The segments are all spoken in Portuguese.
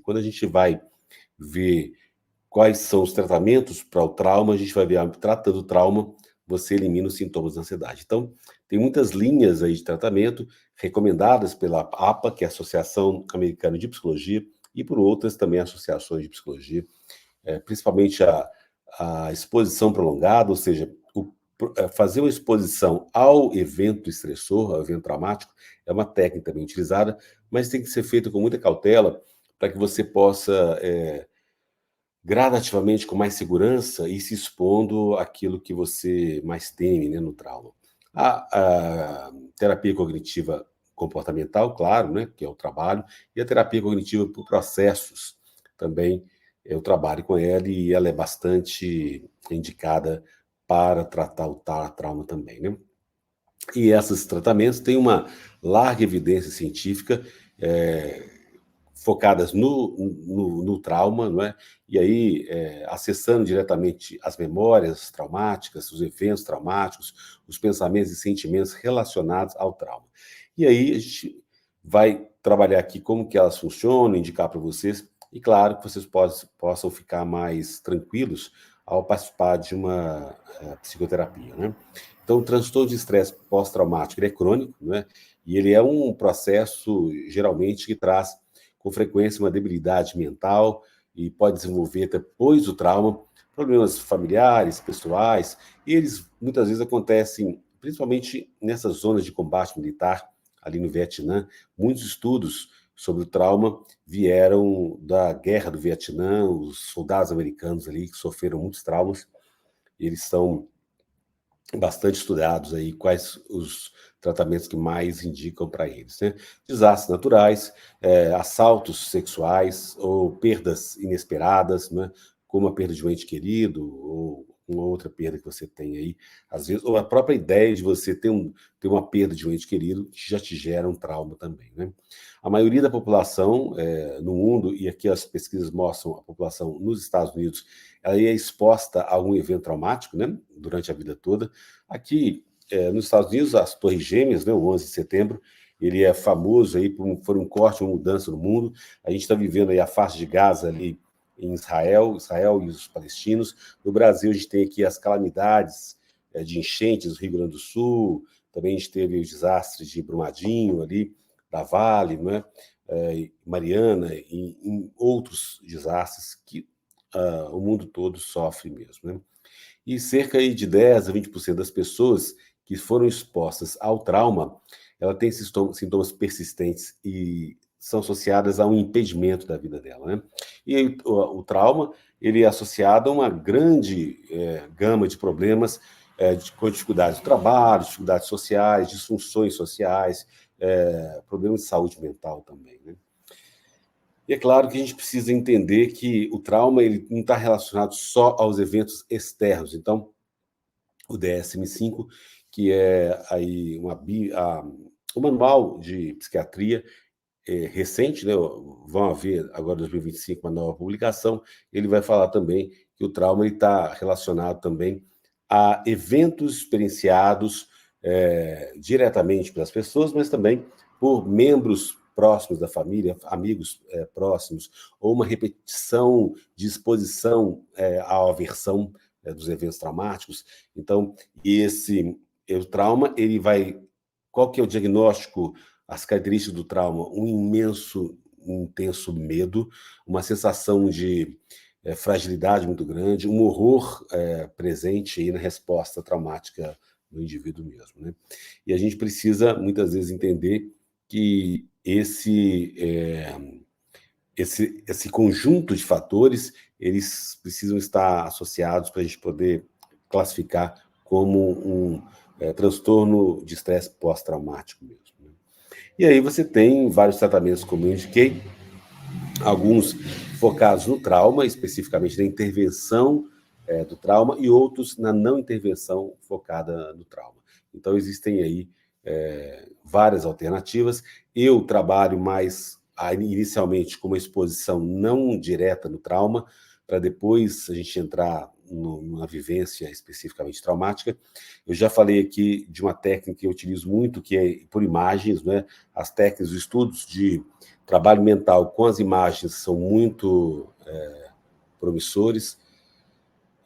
Quando a gente vai ver quais são os tratamentos para o trauma, a gente vai ver, tratando o trauma, você elimina os sintomas da ansiedade. Então, tem muitas linhas aí de tratamento recomendadas pela APA, que é a Associação Americana de Psicologia, e por outras também associações de psicologia, principalmente a exposição prolongada, ou seja, fazer uma exposição ao evento estressor, ao evento traumático, é uma técnica também utilizada, mas tem que ser feita com muita cautela para que você possa gradativamente, com mais segurança, ir se expondo àquilo que você mais teme, né, no trauma. A terapia cognitiva comportamental, claro, né, que é o trabalho, e a terapia cognitiva por processos também, eu trabalho com ela e ela é bastante indicada para tratar o trauma também, né? E esses tratamentos têm uma larga evidência científica, focadas no trauma, não é? E aí, acessando diretamente as memórias traumáticas, os eventos traumáticos, os pensamentos e sentimentos relacionados ao trauma. E aí a gente vai trabalhar aqui como que elas funcionam, indicar para vocês, e claro que vocês possam ficar mais tranquilos ao participar de uma psicoterapia, né? Então, o transtorno de estresse pós-traumático, ele é crônico, né? E ele é um processo, geralmente, que traz com frequência uma debilidade mental e pode desenvolver depois do trauma problemas familiares, pessoais, e eles muitas vezes acontecem principalmente nessas zonas de combate militar, ali no Vietnã. Muitos estudos sobre o trauma vieram da guerra do Vietnã, os soldados americanos ali que sofreram muitos traumas, eles são bastante estudados aí quais os tratamentos que mais indicam para eles, né? Desastres naturais, assaltos sexuais ou perdas inesperadas, né? Como a perda de um ente querido ou uma outra perda que você tem aí, às vezes, ou a própria ideia de você ter uma perda de um ente querido já te gera um trauma também, né? A maioria da população no mundo, e aqui as pesquisas mostram a população nos Estados Unidos, ela é exposta a algum evento traumático, né, durante a vida toda. Aqui, nos Estados Unidos, as Torres Gêmeas, né, o 11 de setembro, ele é famoso aí por um corte, uma mudança no mundo. A gente está vivendo aí a faixa de Gaza ali em Israel e os palestinos. No Brasil, a gente tem aqui as calamidades de enchentes do Rio Grande do Sul, também a gente teve os desastres de Brumadinho ali, da Vale, né, Mariana, e em outros desastres que o mundo todo sofre mesmo, né? E cerca aí de 10 a 20% das pessoas que foram expostas ao trauma, ela tem sintomas persistentes e são associadas a um impedimento da vida dela, né? E o trauma, ele é associado a uma grande gama de problemas, com dificuldades do trabalho, dificuldades sociais, disfunções sociais, problemas de saúde mental também, né? E é claro que a gente precisa entender que o trauma ele não está relacionado só aos eventos externos. Então, o DSM-5, que é aí o manual de psiquiatria recente, né? Vão haver agora em 2025 uma nova publicação. Ele vai falar também que o trauma está relacionado também a eventos experienciados diretamente pelas pessoas, mas também por membros próximos da família, amigos próximos, ou uma repetição de exposição à aversão dos eventos traumáticos. Então, o trauma, ele vai... Qual que é o diagnóstico, as características do trauma? Um intenso medo, uma sensação de fragilidade muito grande, um horror presente aí na resposta traumática do indivíduo mesmo, né? E a gente precisa, muitas vezes, entender que esse conjunto de fatores, eles precisam estar associados para a gente poder classificar como um transtorno de estresse pós-traumático mesmo, né? E aí você tem vários tratamentos, como eu indiquei, alguns focados no trauma, especificamente na intervenção do trauma, e outros na não intervenção focada no trauma. Então, existem aí várias alternativas. Eu trabalho mais inicialmente com uma exposição não direta no trauma, para depois a gente entrar numa vivência especificamente traumática. Eu já falei aqui de uma técnica que eu utilizo muito, que é por imagens, né? As técnicas, os estudos de trabalho mental com as imagens são muito promissores.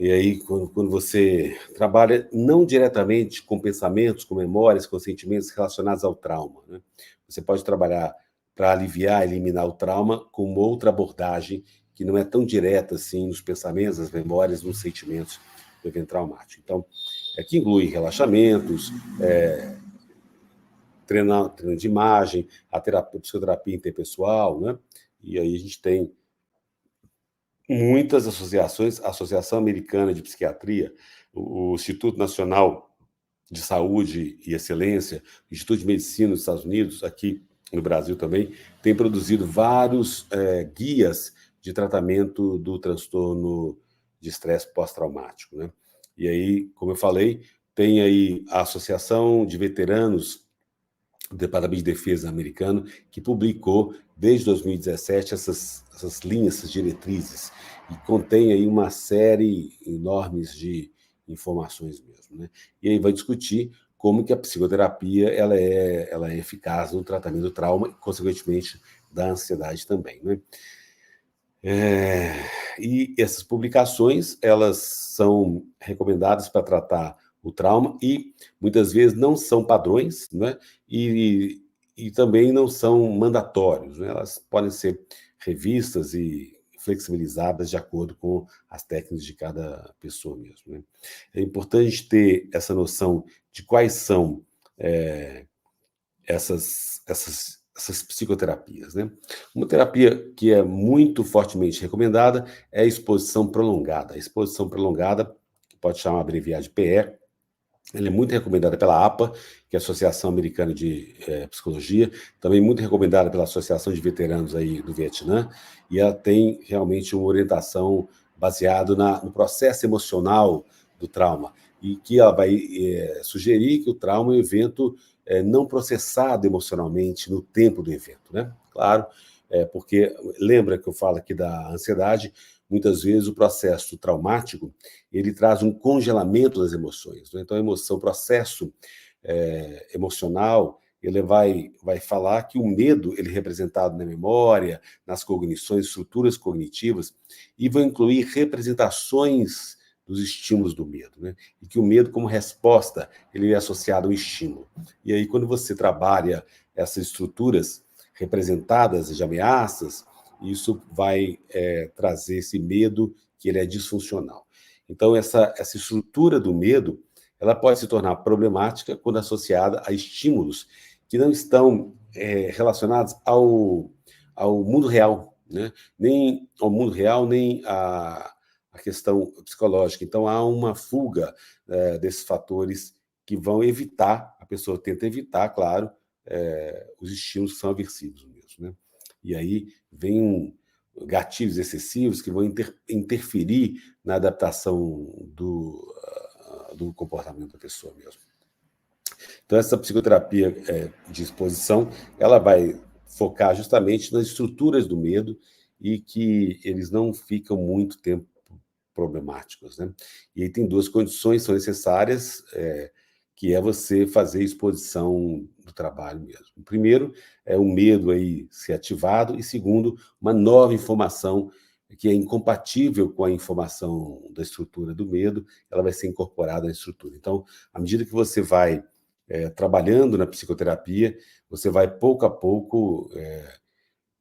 E aí, quando você trabalha não diretamente com pensamentos, com memórias, com sentimentos relacionados ao trauma, né? Você pode trabalhar para aliviar, eliminar o trauma com uma outra abordagem que não é tão direta assim nos pensamentos, nas memórias, nos sentimentos do evento traumático. Então, que inclui relaxamentos, treino de imagem, a psicoterapia interpessoal, né? E aí a gente tem muitas associações, a Associação Americana de Psiquiatria, o Instituto Nacional de Saúde e Excelência, o Instituto de Medicina dos Estados Unidos, aqui no Brasil também, tem produzido vários guias de tratamento do transtorno de estresse pós-traumático, né? E aí, como eu falei, tem aí a Associação de Veteranos do Departamento de Defesa americano, que publicou, desde 2017, essas linhas, essas diretrizes, e contém aí uma série enorme de informações mesmo, né? E aí vai discutir como que a psicoterapia ela é eficaz no tratamento do trauma e, consequentemente, da ansiedade também, né? E essas publicações, elas são recomendadas para tratar o trauma e, muitas vezes, não são padrões, né? E também não são mandatórios, né? Elas podem ser revistas e flexibilizadas de acordo com as técnicas de cada pessoa mesmo, né? É importante ter essa noção de quais são essas psicoterapias, né? Uma terapia que é muito fortemente recomendada é a exposição prolongada. A exposição prolongada, que pode chamar abreviado de PE, ela é muito recomendada pela APA, que é a Associação Americana de Psicologia, também muito recomendada pela Associação de Veteranos aí do Vietnã, e ela tem realmente uma orientação baseada no processo emocional do trauma, e que ela vai sugerir que o trauma é um evento não processado emocionalmente no tempo do evento, né? Claro, porque lembra que eu falo aqui da ansiedade, muitas vezes o processo traumático, ele traz um congelamento das emoções, né? Então, a emoção, o processo emocional, ele vai falar que o medo, ele é representado na memória, nas cognições, estruturas cognitivas, e vai incluir representações dos estímulos do medo, né? E que o medo, como resposta, ele é associado ao estímulo. E aí, quando você trabalha essas estruturas representadas de ameaças, isso vai trazer esse medo que ele é disfuncional. Então, essa estrutura do medo, ela pode se tornar problemática quando associada a estímulos que não estão relacionados ao mundo real, né? Nem ao mundo real, nem a questão psicológica. Então, há uma fuga desses fatores que vão evitar, a pessoa tenta evitar, claro, os estímulos que são aversivos mesmo, né? E aí vem gatilhos excessivos que vão interferir na adaptação do comportamento da pessoa mesmo. Então, essa psicoterapia de exposição, ela vai focar justamente nas estruturas do medo e que eles não ficam muito tempo problemáticos, né? E aí tem duas condições que são necessárias, que é você fazer exposição do trabalho mesmo. O primeiro é o medo aí ser ativado, e segundo, uma nova informação que é incompatível com a informação da estrutura do medo, ela vai ser incorporada na estrutura. Então, à medida que você vai trabalhando na psicoterapia, você vai pouco a pouco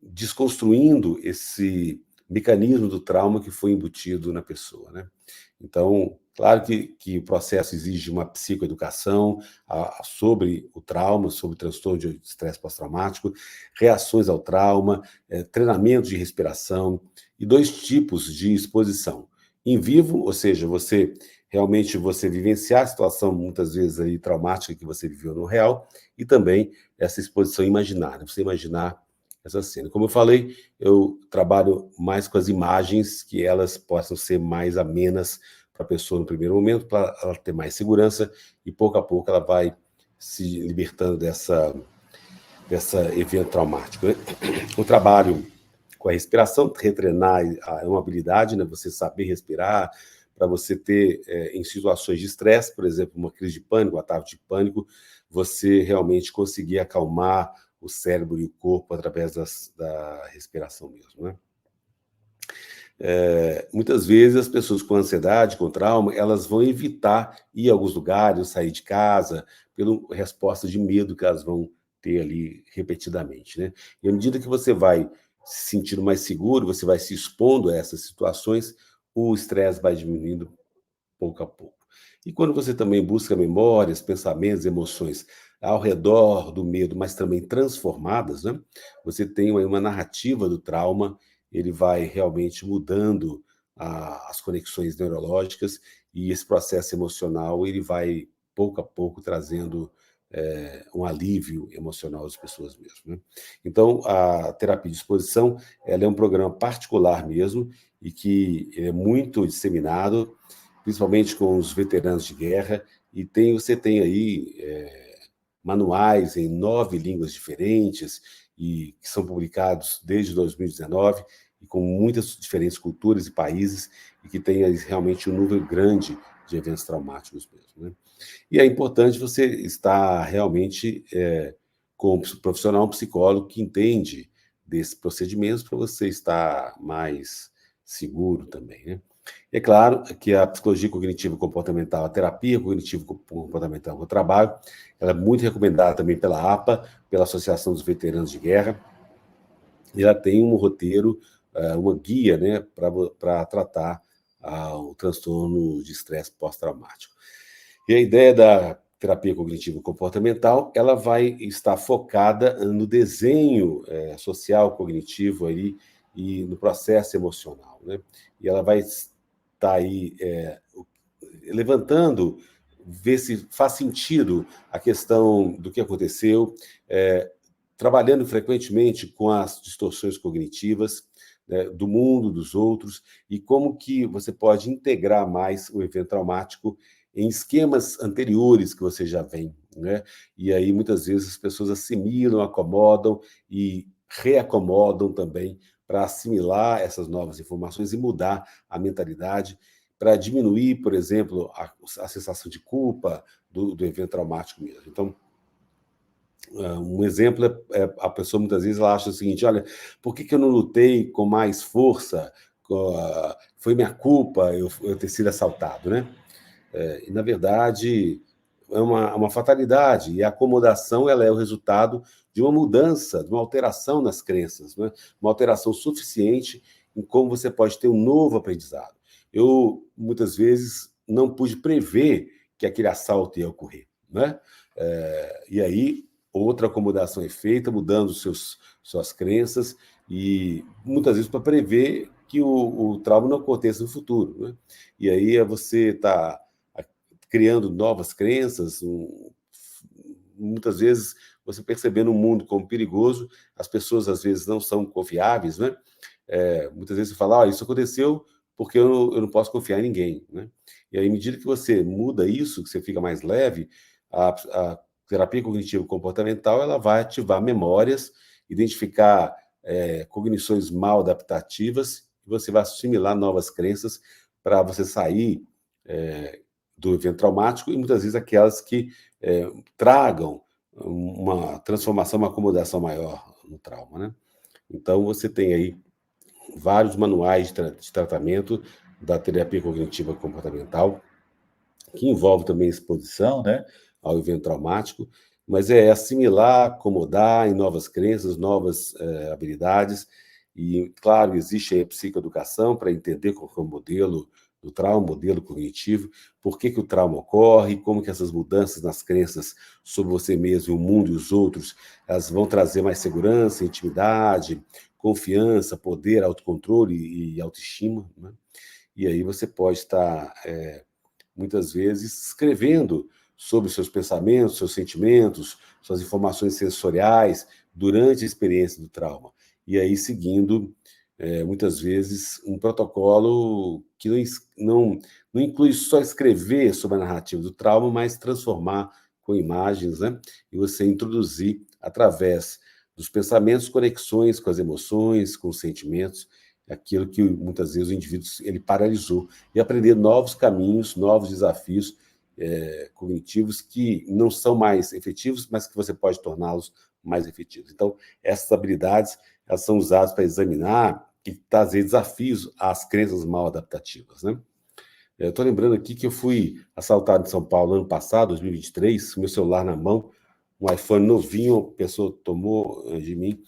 desconstruindo esse mecanismo do trauma que foi embutido na pessoa, né? Então, claro que o processo exige uma psicoeducação sobre o trauma, sobre o transtorno de estresse pós-traumático, reações ao trauma, treinamento de respiração e dois tipos de exposição. Em vivo, ou seja, você vivenciar a situação muitas vezes aí traumática que você viveu no real, e também essa exposição imaginária, você imaginar essa cena. Como eu falei, eu trabalho mais com as imagens, que elas possam ser mais amenas para a pessoa no primeiro momento, para ela ter mais segurança, e pouco a pouco ela vai se libertando dessa evento traumático, né? O trabalho com a respiração, retreinar é uma habilidade, né? Você saber respirar, para você ter, em situações de estresse, por exemplo, uma crise de pânico, um ataque de pânico, você realmente conseguir acalmar o cérebro e o corpo através da respiração mesmo, né? Muitas vezes as pessoas com ansiedade, com trauma, elas vão evitar ir a alguns lugares, sair de casa, pela resposta de medo que elas vão ter ali repetidamente, né? E à medida que você vai se sentindo mais seguro, você vai se expondo a essas situações, o estresse vai diminuindo pouco a pouco. E quando você também busca memórias, pensamentos, emoções ao redor do medo, mas também transformadas, né? Você tem uma narrativa do trauma, ele vai realmente mudando as conexões neurológicas e esse processo emocional, ele vai pouco a pouco trazendo um alívio emocional às pessoas mesmo, né? Então, a terapia de exposição, ela é um programa particular mesmo e que é muito disseminado, principalmente com os veteranos de guerra, e você tem aí manuais em 9 línguas diferentes, e que são publicados desde 2019, e com muitas diferentes culturas e países, e que tem aí realmente um número grande de eventos traumáticos mesmo, né? E é importante você estar realmente com um profissional, um psicólogo que entende desses procedimentos para você estar mais seguro também, né? É claro que a psicologia cognitivo comportamental, a terapia cognitivo comportamental no trabalho, ela é muito recomendada também pela APA, pela Associação dos Veteranos de Guerra, e ela tem um roteiro, uma guia, né, para tratar o transtorno de estresse pós-traumático. E a ideia da terapia cognitivo comportamental, ela vai estar focada no desenho social cognitivo aí e no processo emocional, né? E ela vai estar aí levantando, ver se faz sentido a questão do que aconteceu, trabalhando frequentemente com as distorções cognitivas, né, do mundo, dos outros, e como que você pode integrar mais o evento traumático em esquemas anteriores que você já vem, né? E aí, muitas vezes, as pessoas assimilam, acomodam e reacomodam também para assimilar essas novas informações e mudar a mentalidade para diminuir, por exemplo, a sensação de culpa do evento traumático mesmo. Então, um exemplo a pessoa muitas vezes ela acha o seguinte: olha, por que eu não lutei com mais força? Foi minha culpa eu ter sido assaltado, né? E, na verdade, é uma fatalidade, e a acomodação ela é o resultado de uma mudança, de uma alteração nas crenças, né? Uma alteração suficiente em como você pode ter um novo aprendizado. Eu, muitas vezes, não pude prever que aquele assalto ia ocorrer, né? E aí, outra acomodação é feita, mudando suas crenças, e muitas vezes para prever que o trauma não aconteça no futuro, né? E aí você está criando novas crenças, muitas vezes você percebendo o mundo como perigoso, as pessoas às vezes não são confiáveis, né? Muitas vezes você fala, isso aconteceu porque eu não posso confiar em ninguém, né? E aí, à medida que você muda isso, que você fica mais leve, a terapia cognitivo comportamental ela vai ativar memórias, identificar cognições mal adaptativas, e você vai assimilar novas crenças para você sair do evento traumático, e muitas vezes aquelas que tragam uma transformação, uma acomodação maior no trauma, né? Então, você tem aí vários manuais de tratamento da terapia cognitiva comportamental, que envolve também exposição, né, ao evento traumático, mas é assimilar, acomodar em novas crenças, novas habilidades, e, claro, existe a psicoeducação para entender qual é o modelo do trauma, modelo cognitivo, por que o trauma ocorre, como que essas mudanças nas crenças sobre você mesmo, o mundo e os outros, elas vão trazer mais segurança, intimidade, confiança, poder, autocontrole e autoestima, né? E aí você pode estar muitas vezes escrevendo sobre seus pensamentos, seus sentimentos, suas informações sensoriais durante a experiência do trauma. E aí seguindo, muitas vezes, um protocolo que não inclui só escrever sobre a narrativa do trauma, mas transformar com imagens, né? E você introduzir, através dos pensamentos, conexões com as emoções, com os sentimentos, aquilo que muitas vezes o indivíduo ele paralisou, e aprender novos caminhos, novos desafios cognitivos que não são mais efetivos, mas que você pode torná-los mais efetivos. Então, essas habilidades elas são usadas para examinar e trazer desafios às crenças mal adaptativas, né? Eu estou lembrando aqui que eu fui assaltado em São Paulo ano passado, 2023, com meu celular na mão, um iPhone novinho, a pessoa tomou de mim,